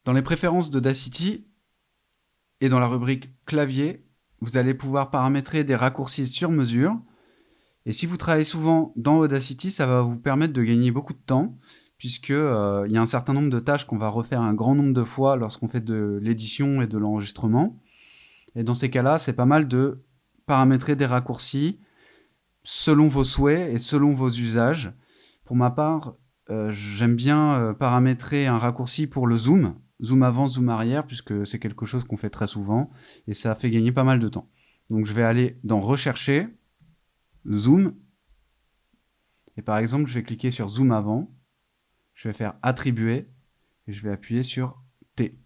Dans les préférences d'Audacity et dans la rubrique clavier, vous allez pouvoir paramétrer des raccourcis sur mesure. Et si vous travaillez souvent dans Audacity, ça va vous permettre de gagner beaucoup de temps, puisque il y a un certain nombre de tâches qu'on va refaire un grand nombre de fois lorsqu'on fait de l'édition et de l'enregistrement. Et dans ces cas-là, c'est pas mal de paramétrer des raccourcis selon vos souhaits et selon vos usages. Pour ma part, j'aime bien paramétrer un raccourci pour le zoom, zoom avant, zoom arrière, puisque c'est quelque chose qu'on fait très souvent, et ça fait gagner pas mal de temps. Donc je vais aller dans Rechercher, Zoom, et par exemple, je vais cliquer sur Zoom avant, je vais faire Attribuer, et je vais appuyer sur T.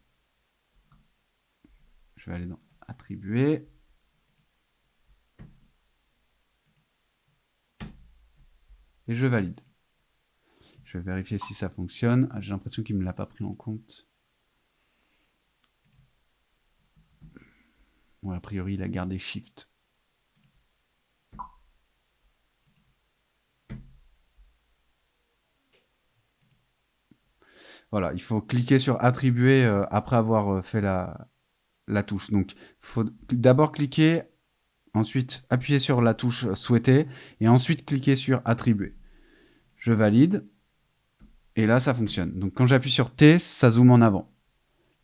Je vais aller dans Attribuer, et je valide. Je vais vérifier si ça fonctionne. Ah, j'ai l'impression qu'il ne me l'a pas pris en compte. Bon, a priori, il a gardé Shift. Voilà, il faut cliquer sur Attribuer après avoir fait la touche. Donc, il faut d'abord cliquer, ensuite appuyer sur la touche souhaitée, et ensuite cliquer sur Attribuer. Je valide, et là, ça fonctionne. Donc, quand j'appuie sur T, ça zoome en avant.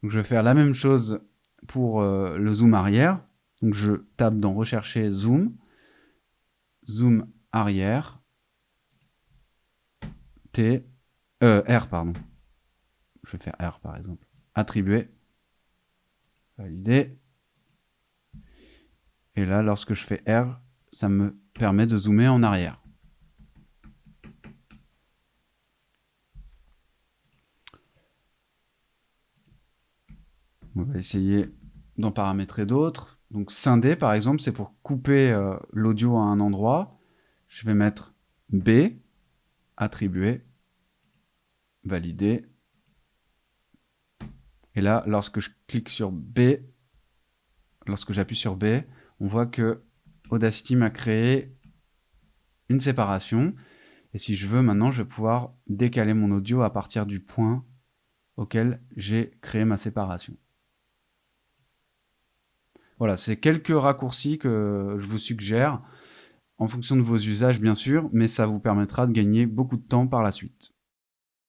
Donc, je vais faire la même chose pour le zoom arrière. Donc, je tape dans Rechercher Zoom, Zoom arrière, T, R, pardon. Je vais faire R par exemple. Attribuer, valider. Et là, lorsque je fais R, ça me permet de zoomer en arrière. On va essayer d'en paramétrer d'autres. Donc scinder par exemple, c'est pour couper l'audio à un endroit. Je vais mettre B, attribuer, valider. Et là, lorsque je clique sur B, lorsque j'appuie sur B, on voit que Audacity m'a créé une séparation. Et si je veux, maintenant, je vais pouvoir décaler mon audio à partir du point auquel j'ai créé ma séparation. Voilà, c'est quelques raccourcis que je vous suggère, en fonction de vos usages bien sûr, mais ça vous permettra de gagner beaucoup de temps par la suite.